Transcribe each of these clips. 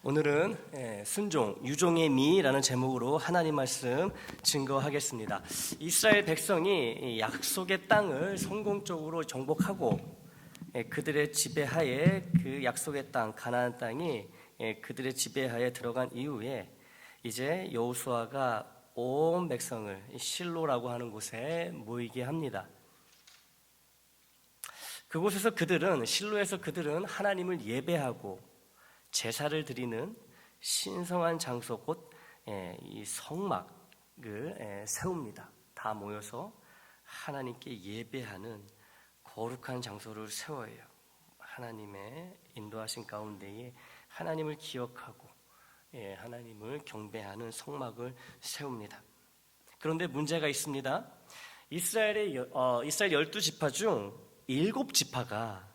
오늘은 순종, 유종의 미라는 제목으로 하나님 말씀 증거하겠습니다. 이스라엘 백성이 약속의 땅을 성공적으로 정복하고 그들의 지배하에 그 약속의 땅, 가나안 땅이 그들의 지배하에 들어간 이후에 이제 여호수아가 온 백성을 실로라고 하는 곳에 모이게 합니다. 그곳에서 실로에서 그들은 하나님을 예배하고 제사를 드리는 신성한 장소 곧 이 성막을 세웁니다. 다 모여서 하나님께 예배하는 거룩한 장소를 세워요. 하나님의 인도하신 가운데에 하나님을 기억하고 하나님을 경배하는 성막을 세웁니다. 그런데 문제가 있습니다. 이스라엘 12지파 중 7지파가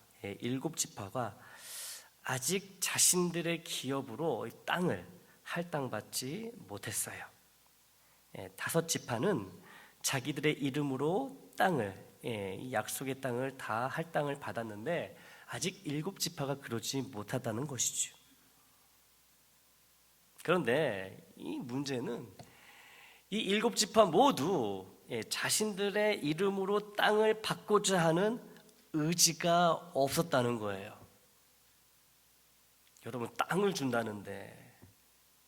아직 자신들의 기업으로 땅을 할당받지 못했어요. 5지파는 자기들의 이름으로 이 약속의 땅을 다 할당을 받았는데 아직 7지파가 그러지 못하다는 것이죠. 그런데 이 문제는 이 7지파 모두 자신들의 이름으로 땅을 받고자 하는 의지가 없었다는 거예요. 여러분, 땅을 준다는데,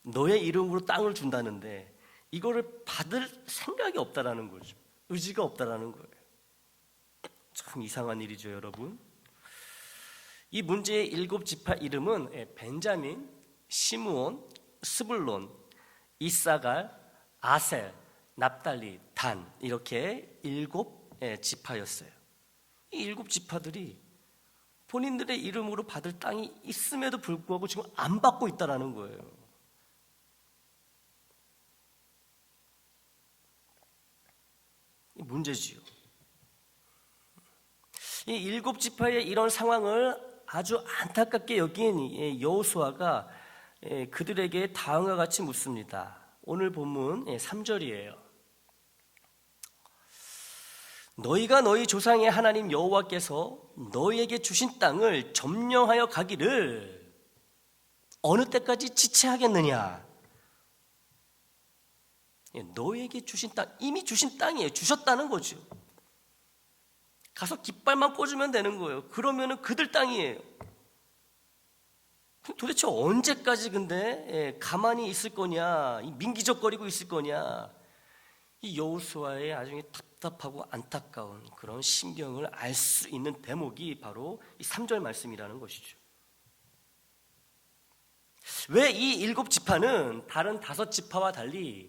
너의 이름으로 땅을 준다는데 이거를 받을 생각이 없다라는 거죠. 의지가 없다라는 거예요. 참 이상한 일이죠, 여러분. 이 문제의 7지파 이름은 벤자민, 시므온, 스불론, 이사갈, 아셀, 납달리, 단, 이렇게 7지파였어요. 이 7지파들이 본인들의 이름으로 받을 땅이 있음에도 불구하고 지금 안 받고 있다는 거예요. 이 문제지요. 이 7지파의 이런 상황을 아주 안타깝게 여긴 여호수아가 그들에게 다음과 같이 묻습니다. 오늘 본문 3절이에요. 너희가 너희 조상의 하나님 여호와께서 너희에게 주신 땅을 점령하여 가기를 어느 때까지 지체하겠느냐? 너희에게 주신 땅, 이미 주신 땅이에요. 주셨다는 거죠. 가서 깃발만 꽂으면 되는 거예요. 그러면은 그들 땅이에요. 도대체 언제까지 근데 가만히 있을 거냐? 민기적거리고 있을 거냐? 이 여호수아의 아주 답답하고 안타까운 그런 심경을 알 수 있는 대목이 바로 이 3절 말씀이라는 것이죠. 왜 이 7지파는 다른 5지파와 달리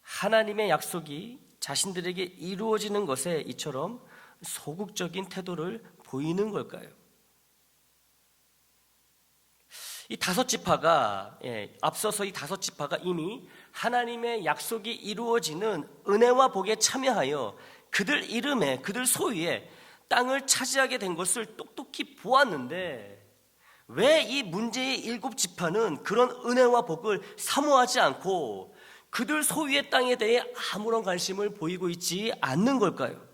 하나님의 약속이 자신들에게 이루어지는 것에 이처럼 소극적인 태도를 보이는 걸까요? 이 5지파가 앞서서 이 5지파가 이미 하나님의 약속이 이루어지는 은혜와 복에 참여하여 그들 이름에, 그들 소유에 땅을 차지하게 된 것을 똑똑히 보았는데 왜 이 문제의 7지파는 그런 은혜와 복을 사모하지 않고 그들 소유의 땅에 대해 아무런 관심을 보이고 있지 않는 걸까요?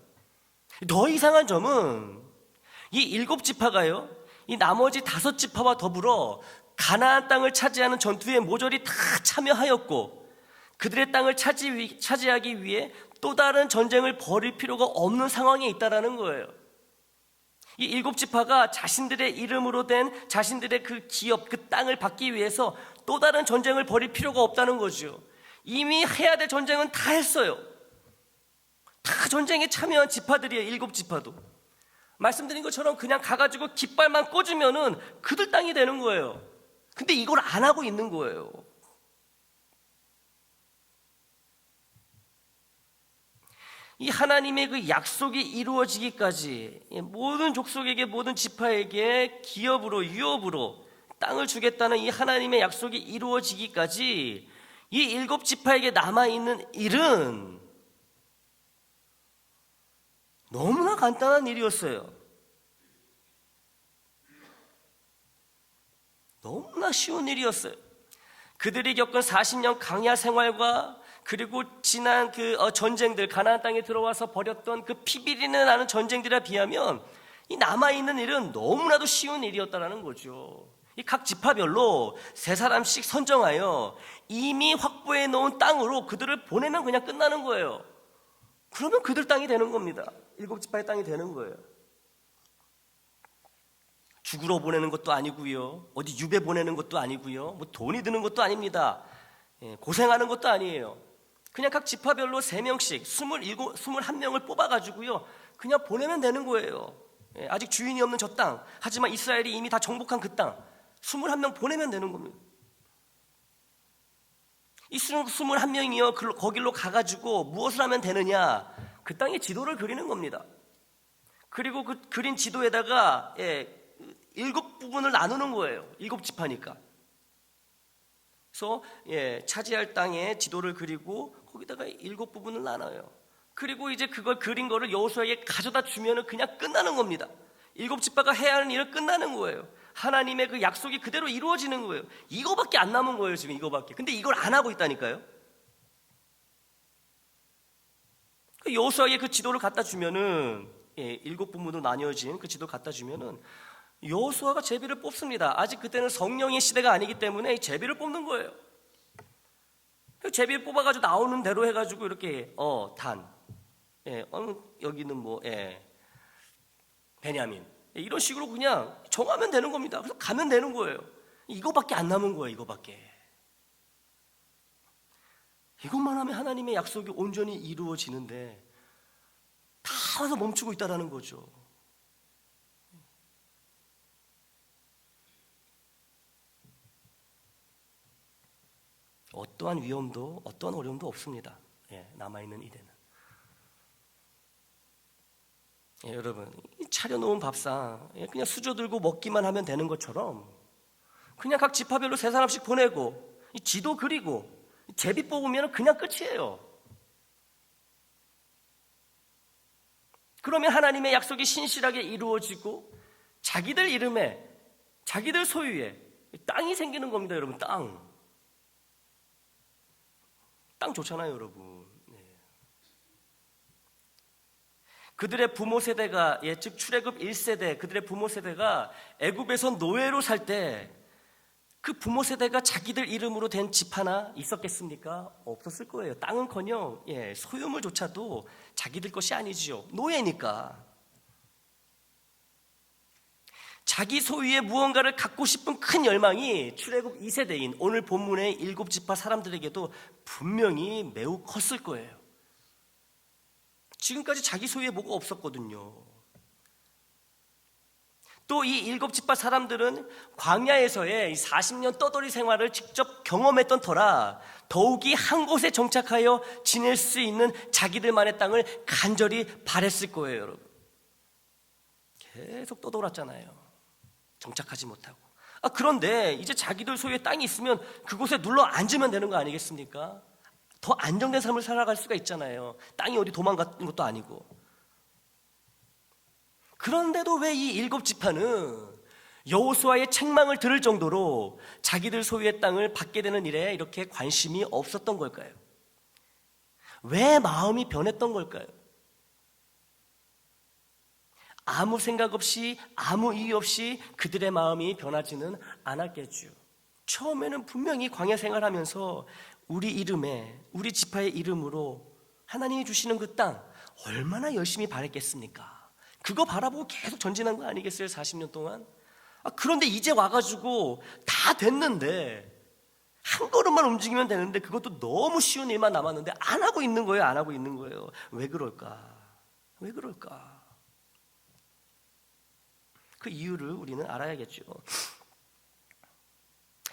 더 이상한 점은 이 7지파가요, 이 나머지 5지파와 더불어 가나안 땅을 차지하는 전투에 모조리 다 참여하였고 그들의 땅을 차지하기 위해 또 다른 전쟁을 벌일 필요가 없는 상황에 있다라는 거예요. 이 7지파가 자신들의 이름으로 된 자신들의 그 기업, 그 땅을 받기 위해서 또 다른 전쟁을 벌일 필요가 없다는 거죠. 이미 해야 될 전쟁은 다 했어요. 다 전쟁에 참여한 지파들이에요. 7지파도 말씀드린 것처럼 그냥 가가지고 깃발만 꽂으면은 그들 땅이 되는 거예요. 근데 이걸 안 하고 있는 거예요. 이 하나님의 그 약속이 이루어지기까지 모든 족속에게, 모든 지파에게 기업으로, 유업으로 땅을 주겠다는 이 하나님의 약속이 이루어지기까지 이 7지파에게 남아있는 일은 너무나 간단한 일이었어요. 너무나 쉬운 일이었어요. 그들이 겪은 40년 강야 생활과 그리고 지난 그 전쟁들, 가나안 땅에 들어와서 벌였던 그 피비린내 나는 전쟁들에 비하면 이 남아있는 일은 너무나도 쉬운 일이었다는 거죠. 이 각 지파별로 세 사람씩 선정하여 이미 확보해 놓은 땅으로 그들을 보내면 그냥 끝나는 거예요. 그러면 그들 땅이 되는 겁니다. 7지파의 땅이 되는 거예요. 죽으러 보내는 것도 아니고요, 어디 유배 보내는 것도 아니고요, 뭐 돈이 드는 것도 아닙니다. 고생하는 것도 아니에요. 그냥 각 지파별로 3명씩 21명을 뽑아가지고요 그냥 보내면 되는 거예요. 아직 주인이 없는 저 땅, 하지만 이스라엘이 이미 다 정복한 그 땅 21명 보내면 되는 겁니다. 이 21명이요 거길로 가가지고 무엇을 하면 되느냐, 그 땅의 지도를 그리는 겁니다. 그리고 그 그린 지도에다가 7부분을 나누는 거예요. 7지파니까. 그래서 차지할 땅의 지도를 그리고 거기다가 7부분을 나눠요. 그리고 이제 그걸 그린 거를 여호수아에게 가져다 주면은 그냥 끝나는 겁니다. 7지파가 해야 하는 일은 끝나는 거예요. 하나님의 그 약속이 그대로 이루어지는 거예요. 이거밖에 안 남은 거예요, 지금 이거밖에. 근데 이걸 안 하고 있다니까요. 여호수아에게 그 지도를 갖다 주면은 7부분으로 나뉘어진 그 지도를 갖다 주면은 여호수아가 제비를 뽑습니다. 아직 그때는 성령의 시대가 아니기 때문에 제비를 뽑는 거예요. 제비를 뽑아가지고 나오는 대로 해가지고 이렇게 단, 여기는 뭐 베냐민, 이런 식으로 그냥 정하면 되는 겁니다. 그래서 가면 되는 거예요. 이거밖에 안 남은 거예요. 이것만 하면 하나님의 약속이 온전히 이루어지는데 다 와서 멈추고 있다는 거죠. 어떠한 위험도 어떠한 어려움도 없습니다. 남아있는 이대는. 여러분, 차려놓은 밥상 그냥 수저 들고 먹기만 하면 되는 것처럼 그냥 각 지파별로 3사람씩 보내고 지도 그리고 제비 뽑으면 그냥 끝이에요. 그러면 하나님의 약속이 신실하게 이루어지고 자기들 이름에, 자기들 소유에 땅이 생기는 겁니다. 여러분, 땅 좋잖아요, 여러분. 그들의 부모 세대가, 즉 출애굽 1세대, 그들의 부모 세대가 애굽에서 노예로 살 때 그 부모 세대가 자기들 이름으로 된 집 하나 있었겠습니까? 없었을 거예요. 땅은커녕 소유물조차도 자기들 것이 아니지요. 노예니까. 자기 소유의 무언가를 갖고 싶은 큰 열망이 출애굽 2세대인 오늘 본문의 7지파 사람들에게도 분명히 매우 컸을 거예요. 지금까지 자기 소유에 뭐가 없었거든요. 또 이 7지파 사람들은 광야에서의 40년 떠돌이 생활을 직접 경험했던 터라 더욱이 한 곳에 정착하여 지낼 수 있는 자기들만의 땅을 간절히 바랬을 거예요, 여러분. 계속 떠돌았잖아요. 정착하지 못하고. 그런데 이제 자기들 소유의 땅이 있으면 그곳에 눌러 앉으면 되는 거 아니겠습니까? 더 안정된 삶을 살아갈 수가 있잖아요. 땅이 어디 도망간 것도 아니고. 그런데도 왜 이 7지파는 여호수아의 책망을 들을 정도로 자기들 소유의 땅을 받게 되는 일에 이렇게 관심이 없었던 걸까요? 왜 마음이 변했던 걸까요? 아무 생각 없이, 아무 이유 없이 그들의 마음이 변하지는 않았겠죠. 처음에는 분명히 광야 생활하면서 우리 이름에, 우리 지파의 이름으로 하나님이 주시는 그 땅 얼마나 열심히 바랬겠습니까? 그거 바라보고 계속 전진한 거 아니겠어요? 40년 동안. 그런데 이제 와가지고 다 됐는데, 한 걸음만 움직이면 되는데 그것도 너무 쉬운 일만 남았는데 안 하고 있는 거예요. 왜 그럴까? 그 이유를 우리는 알아야겠죠.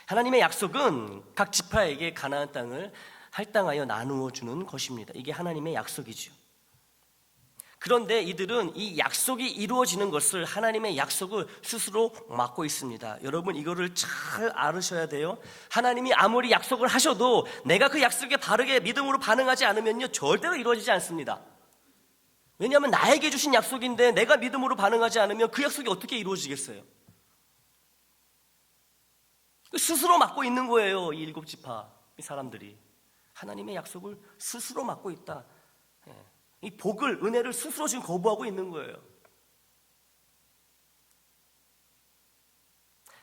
하나님의 약속은 각 지파에게 가나안 땅을 할당하여 나누어 주는 것입니다. 이게 하나님의 약속이죠. 그런데 이들은 이 약속이 이루어지는 것을, 하나님의 약속을 스스로 막고 있습니다. 여러분, 이거를 잘 알으셔야 돼요. 하나님이 아무리 약속을 하셔도 내가 그 약속에 바르게 믿음으로 반응하지 않으면요 절대로 이루어지지 않습니다. 왜냐하면 나에게 주신 약속인데 내가 믿음으로 반응하지 않으면 그 약속이 어떻게 이루어지겠어요? 스스로 막고 있는 거예요. 이 7지파 이 사람들이 하나님의 약속을 스스로 막고 있다. 이 복을, 은혜를 스스로 지금 거부하고 있는 거예요.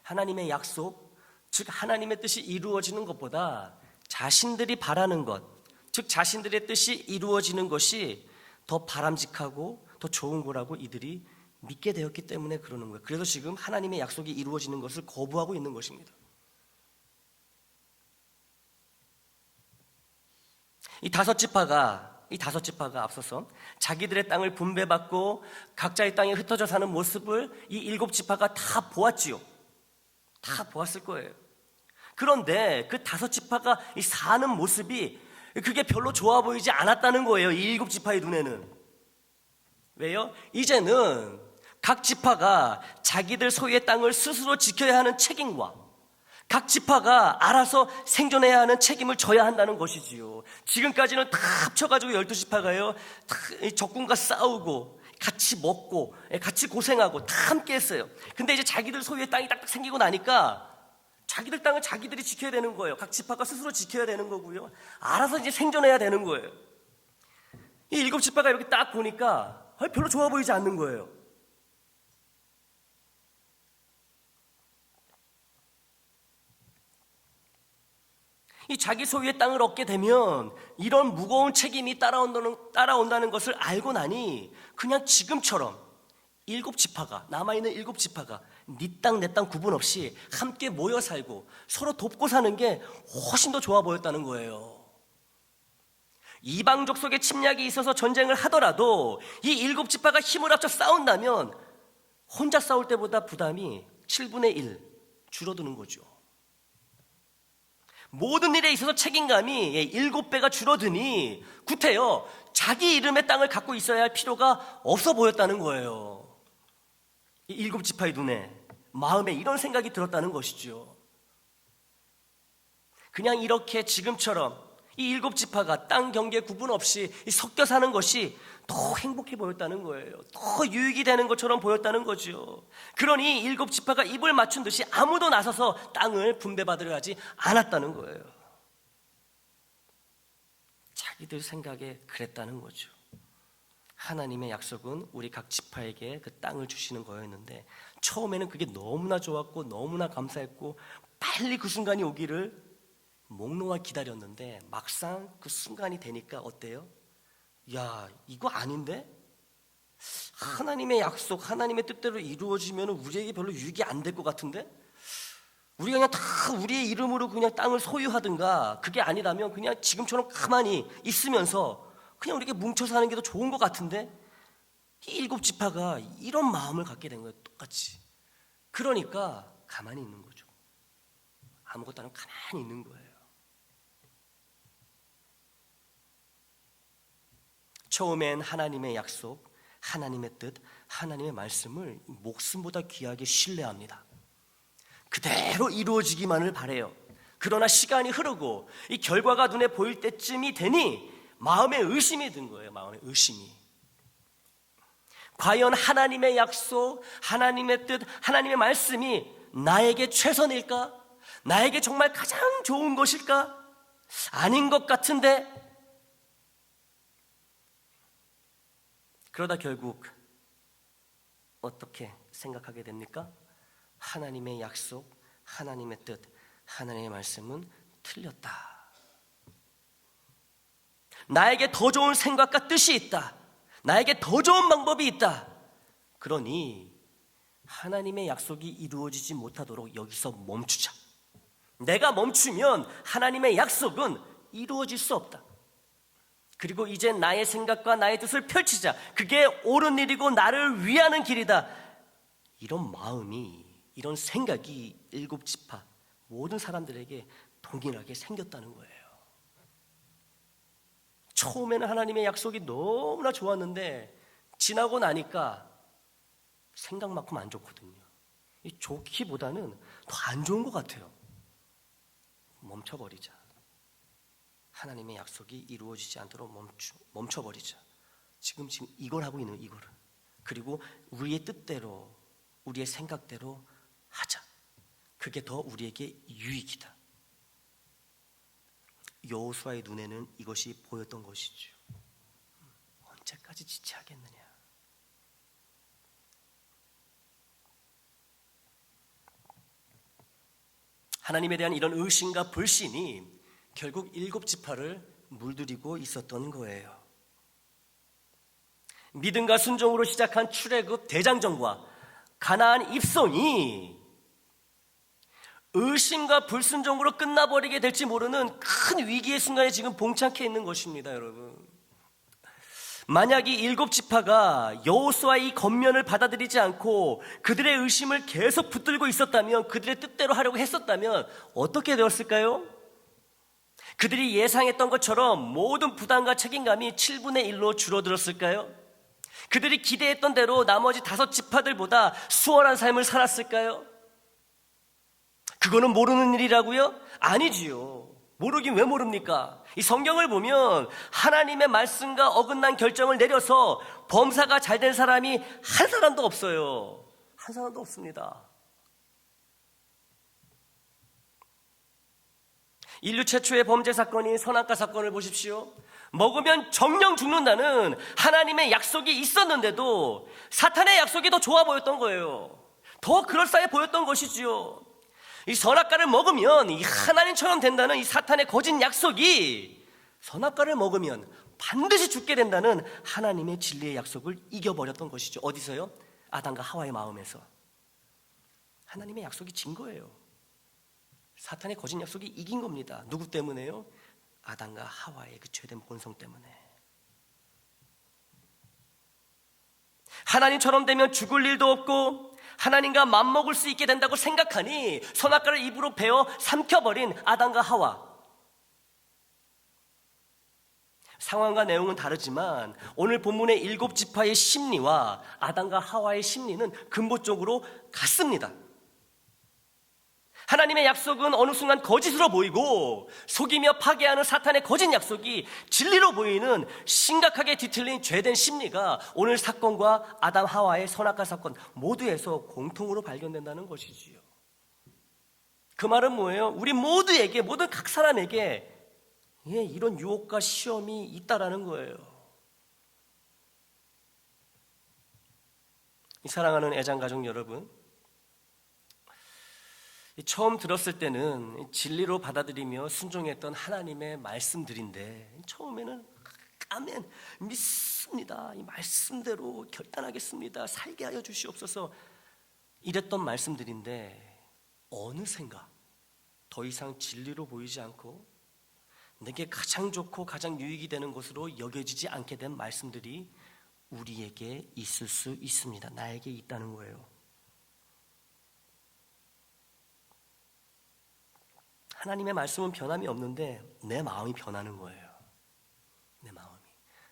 하나님의 약속, 즉 하나님의 뜻이 이루어지는 것보다 자신들이 바라는 것, 즉 자신들의 뜻이 이루어지는 것이 더 바람직하고 더 좋은 거라고 이들이 믿게 되었기 때문에 그러는 거예요. 그래서 지금 하나님의 약속이 이루어지는 것을 거부하고 있는 것입니다. 이 다섯 지파가 앞서서 자기들의 땅을 분배받고 각자의 땅에 흩어져 사는 모습을 이 일곱 지파가 다 보았지요. 다 보았을 거예요. 그런데 그 다섯 지파가 이 사는 모습이 그게 별로 좋아 보이지 않았다는 거예요. 이 일곱 지파의 눈에는. 왜요? 이제는 각 지파가 자기들 소유의 땅을 스스로 지켜야 하는 책임과 각 지파가 알아서 생존해야 하는 책임을 져야 한다는 것이지요. 지금까지는 다 합쳐가지고 12지파가요 다 적군과 싸우고 같이 먹고 같이 고생하고 다 함께 했어요. 근데 이제 자기들 소유의 땅이 딱딱 생기고 나니까 자기들 땅은 자기들이 지켜야 되는 거예요. 각 지파가 스스로 지켜야 되는 거고요. 알아서 이제 생존해야 되는 거예요. 이 일곱 지파가 이렇게 딱 보니까 별로 좋아 보이지 않는 거예요. 이 자기 소유의 땅을 얻게 되면 이런 무거운 책임이 따라온다는 것을 알고 나니 그냥 지금처럼 남아있는 일곱 지파가 네 땅 내 땅 구분 없이 함께 모여 살고 서로 돕고 사는 게 훨씬 더 좋아 보였다는 거예요. 이방 족속의 침략이 있어서 전쟁을 하더라도 이 일곱 지파가 힘을 합쳐 싸운다면 혼자 싸울 때보다 부담이 7분의 1 줄어드는 거죠. 모든 일에 있어서 책임감이 7배가 줄어드니 구태여 자기 이름의 땅을 갖고 있어야 할 필요가 없어 보였다는 거예요. 이 일곱 지파의 눈에, 마음에 이런 생각이 들었다는 것이죠. 그냥 이렇게 지금처럼 이 일곱 지파가 땅 경계 구분 없이 섞여 사는 것이 더 행복해 보였다는 거예요. 더 유익이 되는 것처럼 보였다는 거죠. 그러니 일곱 지파가 입을 맞춘 듯이 아무도 나서서 땅을 분배받으려 하지 않았다는 거예요. 자기들 생각에 그랬다는 거죠. 하나님의 약속은 우리 각 지파에게 그 땅을 주시는 거였는데 처음에는 그게 너무나 좋았고 너무나 감사했고 빨리 그 순간이 오기를 몽롱하게 기다렸는데 막상 그 순간이 되니까 어때요? 야, 이거 아닌데? 하나님의 약속, 하나님의 뜻대로 이루어지면 우리에게 별로 유익이 안 될 것 같은데? 우리가 그냥 다 우리의 이름으로 그냥 땅을 소유하든가 그게 아니라면 그냥 지금처럼 가만히 있으면서 그냥 우리에게 뭉쳐 사는 게 더 좋은 것 같은데? 이 일곱 지파가 이런 마음을 갖게 된 거예요. 똑같이. 그러니까 가만히 있는 거죠. 아무것도 안 하고 가만히 있는 거예요. 처음엔 하나님의 약속, 하나님의 뜻, 하나님의 말씀을 목숨보다 귀하게 신뢰합니다. 그대로 이루어지기만을 바라요. 그러나 시간이 흐르고 이 결과가 눈에 보일 때쯤이 되니 마음에 의심이 든 거예요. 마음에 의심이. 과연 하나님의 약속, 하나님의 뜻, 하나님의 말씀이 나에게 최선일까? 나에게 정말 가장 좋은 것일까? 아닌 것 같은데? 그러다 결국 어떻게 생각하게 됩니까? 하나님의 약속, 하나님의 뜻, 하나님의 말씀은 틀렸다. 나에게 더 좋은 생각과 뜻이 있다. 나에게 더 좋은 방법이 있다. 그러니 하나님의 약속이 이루어지지 못하도록 여기서 멈추자. 내가 멈추면 하나님의 약속은 이루어질 수 없다. 그리고 이제 나의 생각과 나의 뜻을 펼치자. 그게 옳은 일이고 나를 위하는 길이다. 이런 마음이, 이런 생각이 일곱 지파 모든 사람들에게 동일하게 생겼다는 거예요. 처음에는 하나님의 약속이 너무나 좋았는데 지나고 나니까 생각만큼 안 좋거든요. 좋기보다는 더 안 좋은 것 같아요. 멈춰버리자. 하나님의 약속이 이루어지지 않도록 멈춰버리자. 지금 이걸 하고 있는 이거를. 그리고 우리의 뜻대로, 우리의 생각대로 하자. 그게 더 우리에게 유익이다. 여호수아의 눈에는 이것이 보였던 것이죠. 언제까지 지체하겠느냐. 하나님에 대한 이런 의심과 불신이 결국 7지파를 물들이고 있었던 거예요. 믿음과 순종으로 시작한 출애굽 대장정과 가나안 입성이 의심과 불순종으로 끝나버리게 될지 모르는 큰 위기의 순간에 지금 봉착해 있는 것입니다, 여러분. 만약 이 7지파가 여호수아의 이 권면을 받아들이지 않고 그들의 의심을 계속 붙들고 있었다면, 그들의 뜻대로 하려고 했었다면 어떻게 되었을까요? 그들이 예상했던 것처럼 모든 부담과 책임감이 7분의 1로 줄어들었을까요? 그들이 기대했던 대로 나머지 5지파들보다 수월한 삶을 살았을까요? 그거는 모르는 일이라고요? 아니지요. 모르긴 왜 모릅니까? 이 성경을 보면 하나님의 말씀과 어긋난 결정을 내려서 범사가 잘 된 사람이 한 사람도 없어요. 한 사람도 없습니다. 인류 최초의 범죄 사건인 선악과 사건을 보십시오. 먹으면 정령 죽는다는 하나님의 약속이 있었는데도 사탄의 약속이 더 좋아 보였던 거예요. 더 그럴싸해 보였던 것이지요. 이 선악과를 먹으면 이 하나님처럼 된다는 이 사탄의 거짓 약속이 선악과를 먹으면 반드시 죽게 된다는 하나님의 진리의 약속을 이겨버렸던 것이죠. 어디서요? 아담과 하와의 마음에서. 하나님의 약속이 진 거예요. 사탄의 거짓 약속이 이긴 겁니다. 누구 때문에요? 아담과 하와의 그 죄된 본성 때문에. 하나님처럼 되면 죽을 일도 없고 하나님과 맞먹을 수 있게 된다고 생각하니 선악과를 입으로 베어 삼켜버린 아담과 하와. 상황과 내용은 다르지만 오늘 본문의 7지파의 심리와 아담과 하와의 심리는 근본적으로 같습니다. 하나님의 약속은 어느 순간 거짓으로 보이고 속이며 파괴하는 사탄의 거짓 약속이 진리로 보이는 심각하게 뒤틀린 죄된 심리가 오늘 사건과 아담 하와의 선악과 사건 모두에서 공통으로 발견된다는 것이지요. 그 말은 뭐예요? 우리 모두에게, 모든 각 사람에게 이런 유혹과 시험이 있다라는 거예요. 사랑하는 애장가족 여러분, 처음 들었을 때는 진리로 받아들이며 순종했던 하나님의 말씀들인데 처음에는 아멘 믿습니다, 이 말씀대로 결단하겠습니다, 살게 하여 주시옵소서 이랬던 말씀들인데 어느샌가 더 이상 진리로 보이지 않고 내게 가장 좋고 가장 유익이 되는 것으로 여겨지지 않게 된 말씀들이 우리에게 있을 수 있습니다. 나에게 있다는 거예요. 하나님의 말씀은 변함이 없는데 내 마음이 변하는 거예요. 내 마음이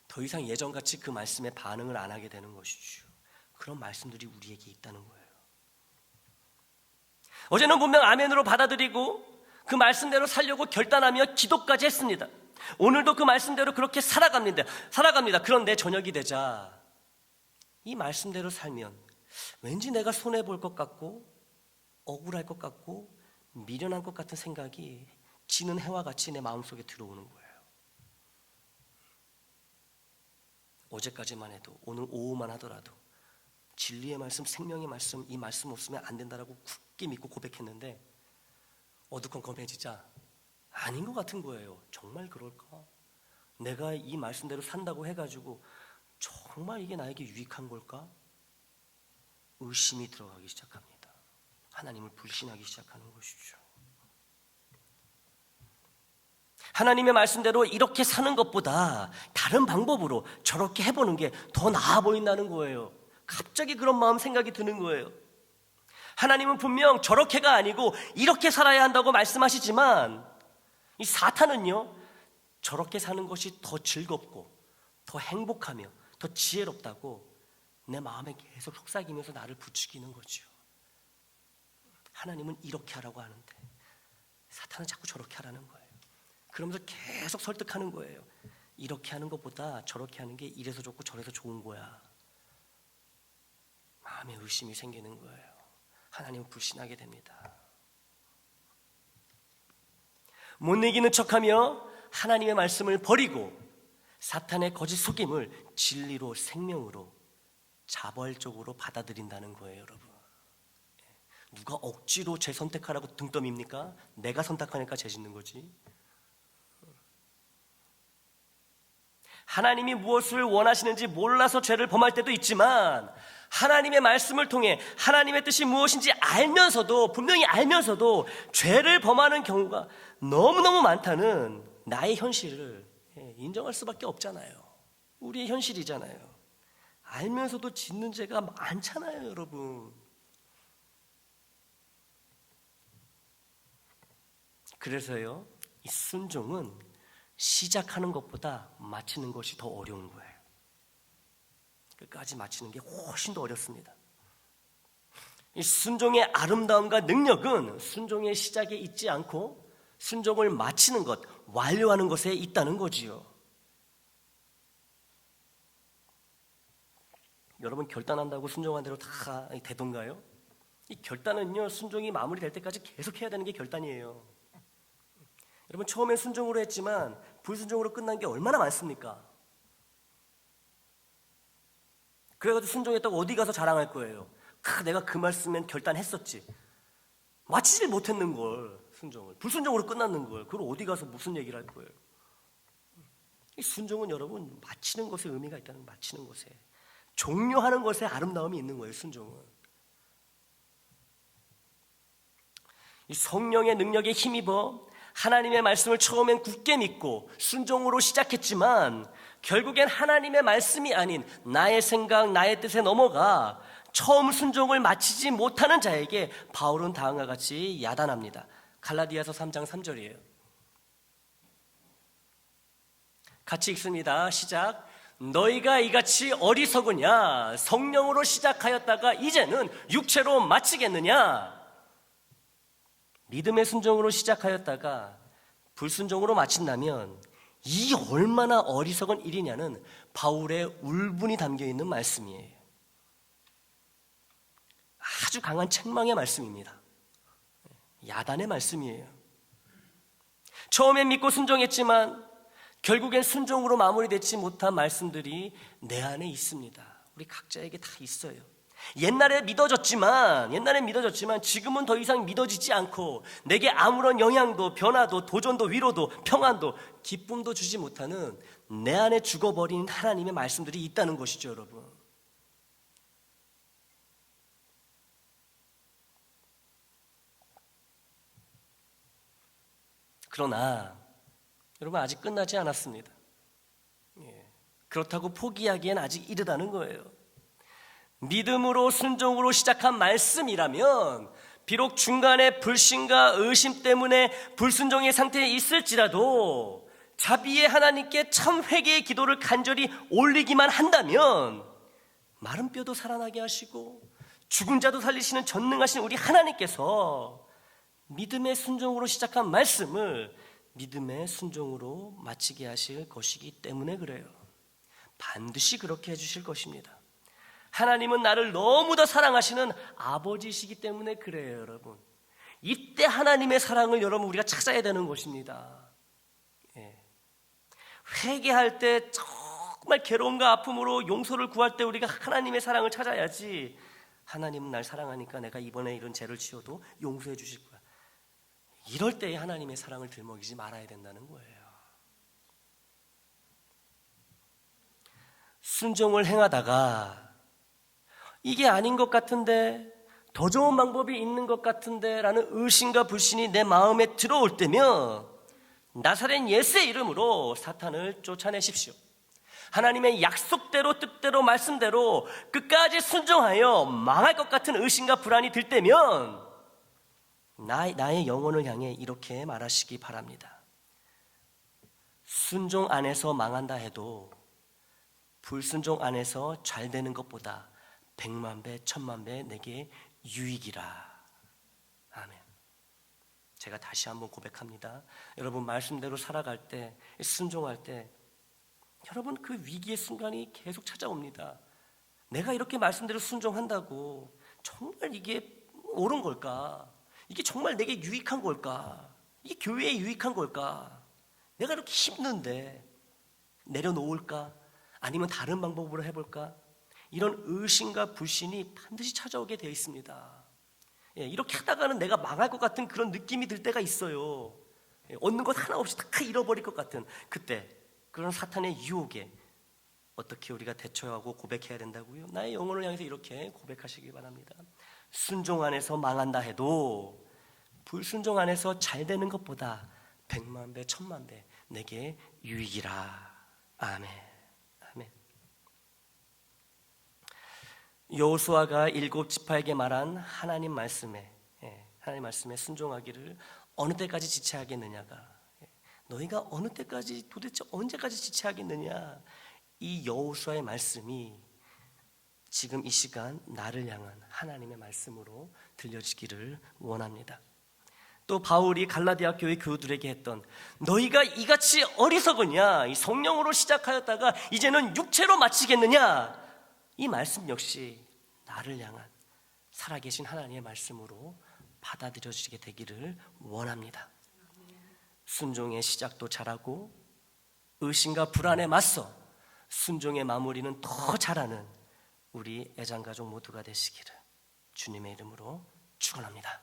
더 이상 예전같이 그 말씀에 반응을 안 하게 되는 것이죠. 그런 말씀들이 우리에게 있다는 거예요. 어제는 분명 아멘으로 받아들이고 그 말씀대로 살려고 결단하며 기도까지 했습니다. 오늘도 그 말씀대로 그렇게 살아갑니다. 그런데 저녁이 되자 이 말씀대로 살면 왠지 내가 손해볼 것 같고 억울할 것 같고 미련한 것 같은 생각이 지는 해와 같이 내 마음속에 들어오는 거예요. 어제까지만 해도, 오늘 오후만 하더라도 진리의 말씀, 생명의 말씀, 이 말씀 없으면 안 된다라고 굳게 믿고 고백했는데 어두컴컴해지자 아닌 것 같은 거예요. 정말 그럴까? 내가 이 말씀대로 산다고 해가지고 정말 이게 나에게 유익한 걸까? 의심이 들어가기 시작합니다. 하나님을 불신하기 시작하는 것이죠. 하나님의 말씀대로 이렇게 사는 것보다 다른 방법으로 저렇게 해보는 게 더 나아 보인다는 거예요. 갑자기 그런 마음 생각이 드는 거예요. 하나님은 분명 저렇게가 아니고 이렇게 살아야 한다고 말씀하시지만 이 사탄은요, 저렇게 사는 것이 더 즐겁고 더 행복하며 더 지혜롭다고 내 마음에 계속 속삭이면서 나를 부추기는 거죠. 하나님은 이렇게 하라고 하는데 사탄은 자꾸 저렇게 하라는 거예요. 그러면서 계속 설득하는 거예요. 이렇게 하는 것보다 저렇게 하는 게 이래서 좋고 저래서 좋은 거야. 마음에 의심이 생기는 거예요. 하나님을 불신하게 됩니다. 못 이기는 척하며 하나님의 말씀을 버리고 사탄의 거짓 속임을 진리로, 생명으로 자발적으로 받아들인다는 거예요, 여러분. 누가 억지로 죄 선택하라고 등 떠밉니까? 내가 선택하니까 죄 짓는 거지. 하나님이 무엇을 원하시는지 몰라서 죄를 범할 때도 있지만 하나님의 말씀을 통해 하나님의 뜻이 무엇인지 알면서도, 분명히 알면서도 죄를 범하는 경우가 너무너무 많다는 나의 현실을 인정할 수밖에 없잖아요. 우리의 현실이잖아요. 알면서도 짓는 죄가 많잖아요, 여러분. 그래서요, 이 순종은 시작하는 것보다 마치는 것이 더 어려운 거예요. 끝까지 마치는 게 훨씬 더 어렵습니다. 이 순종의 아름다움과 능력은 순종의 시작에 있지 않고 순종을 마치는 것, 완료하는 것에 있다는 거지요. 여러분, 결단한다고 순종한 대로 다 되던가요? 이 결단은요, 순종이 마무리될 때까지 계속 해야 되는 게 결단이에요. 여러분, 처음엔 순종으로 했지만 불순종으로 끝난 게 얼마나 많습니까? 그래가지고 순종했다고 어디 가서 자랑할 거예요. 내가 그 말씀엔 결단했었지. 마치질 못했는 걸, 순종을. 불순종으로 끝났는 걸. 그걸 어디 가서 무슨 얘기를 할 거예요. 이 순종은 여러분, 마치는 것에 의미가 있다는, 마치는 것에, 종료하는 것에 아름다움이 있는 거예요. 순종은. 이 성령의 능력에 힘입어 하나님의 말씀을 처음엔 굳게 믿고 순종으로 시작했지만 결국엔 하나님의 말씀이 아닌 나의 생각, 나의 뜻에 넘어가 처음 순종을 마치지 못하는 자에게 바울은 다음과 같이 야단합니다. 갈라디아서 3장 3절이에요. 같이 읽습니다. 시작. 너희가 이같이 어리석으냐? 성령으로 시작하였다가 이제는 육체로 마치겠느냐? 믿음의 순종으로 시작하였다가 불순종으로 마친다면 이 얼마나 어리석은 일이냐는 바울의 울분이 담겨있는 말씀이에요. 아주 강한 책망의 말씀입니다. 야단의 말씀이에요. 처음엔 믿고 순종했지만 결국엔 순종으로 마무리되지 못한 말씀들이 내 안에 있습니다. 우리 각자에게 다 있어요. 옛날엔 믿어졌지만 지금은 더 이상 믿어지지 않고 내게 아무런 영향도, 변화도, 도전도, 위로도, 평안도, 기쁨도 주지 못하는 내 안에 죽어버린 하나님의 말씀들이 있다는 것이죠, 여러분. 그러나 여러분, 아직 끝나지 않았습니다. 그렇다고 포기하기엔 아직 이르다는 거예요. 믿음으로 순종으로 시작한 말씀이라면 비록 중간에 불신과 의심 때문에 불순종의 상태에 있을지라도 자비의 하나님께 참 회개의 기도를 간절히 올리기만 한다면 마른 뼈도 살아나게 하시고 죽은 자도 살리시는 전능하신 우리 하나님께서 믿음의 순종으로 시작한 말씀을 믿음의 순종으로 마치게 하실 것이기 때문에 그래요. 반드시 그렇게 해주실 것입니다. 하나님은 나를 너무나 사랑하시는 아버지이시기 때문에 그래요, 여러분. 이때 하나님의 사랑을 여러분 우리가 찾아야 되는 것입니다. 회개할 때 정말 괴로움과 아픔으로 용서를 구할 때 우리가 하나님의 사랑을 찾아야지, 하나님은 날 사랑하니까 내가 이번에 이런 죄를 지어도 용서해 주실 거야, 이럴 때에 하나님의 사랑을 들먹이지 말아야 된다는 거예요. 순종을 행하다가 이게 아닌 것 같은데, 더 좋은 방법이 있는 것 같은데 라는 의심과 불신이 내 마음에 들어올 때면 나사렛 예수의 이름으로 사탄을 쫓아내십시오. 하나님의 약속대로, 뜻대로, 말씀대로 끝까지 순종하여 망할 것 같은 의심과 불안이 들 때면 나의 영혼을 향해 이렇게 말하시기 바랍니다. 순종 안에서 망한다 해도 불순종 안에서 잘 되는 것보다 100만 배, 1000만 배 내게 유익이라. 아멘. 제가 다시 한번 고백합니다. 여러분, 말씀대로 살아갈 때, 순종할 때 여러분 그 위기의 순간이 계속 찾아옵니다. 내가 이렇게 말씀대로 순종한다고 정말 이게 옳은 걸까? 이게 정말 내게 유익한 걸까? 이게 교회에 유익한 걸까? 내가 이렇게 힘든데 내려놓을까? 아니면 다른 방법으로 해볼까? 이런 의심과 불신이 반드시 찾아오게 되어 있습니다. 이렇게 하다가는 내가 망할 것 같은 그런 느낌이 들 때가 있어요. 얻는 것 하나 없이 다 잃어버릴 것 같은 그때, 그런 사탄의 유혹에 어떻게 우리가 대처하고 고백해야 된다고요? 나의 영혼을 향해서 이렇게 고백하시기 바랍니다. 순종 안에서 망한다 해도 불순종 안에서 잘 되는 것보다 100만 배, 1000만 배 내게 유익이라. 아멘. 아멘. 여호수아가 7지파에게 말한 하나님 말씀에 순종하기를 어느 때까지 지체하겠느냐가, 너희가 어느 때까지, 도대체 언제까지 지체하겠느냐, 이 여호수아의 말씀이 지금 이 시간 나를 향한 하나님의 말씀으로 들려지기를 원합니다. 또 바울이 갈라디아 교회 교우들에게 했던, 너희가 이같이 어리석으냐, 이 성령으로 시작하였다가 이제는 육체로 마치겠느냐, 이 말씀 역시 나를 향한 살아계신 하나님의 말씀으로 받아들여지게 되기를 원합니다. 순종의 시작도 잘하고 의심과 불안에 맞서 순종의 마무리는 더 잘하는 우리 애장가족 모두가 되시기를 주님의 이름으로 축원합니다.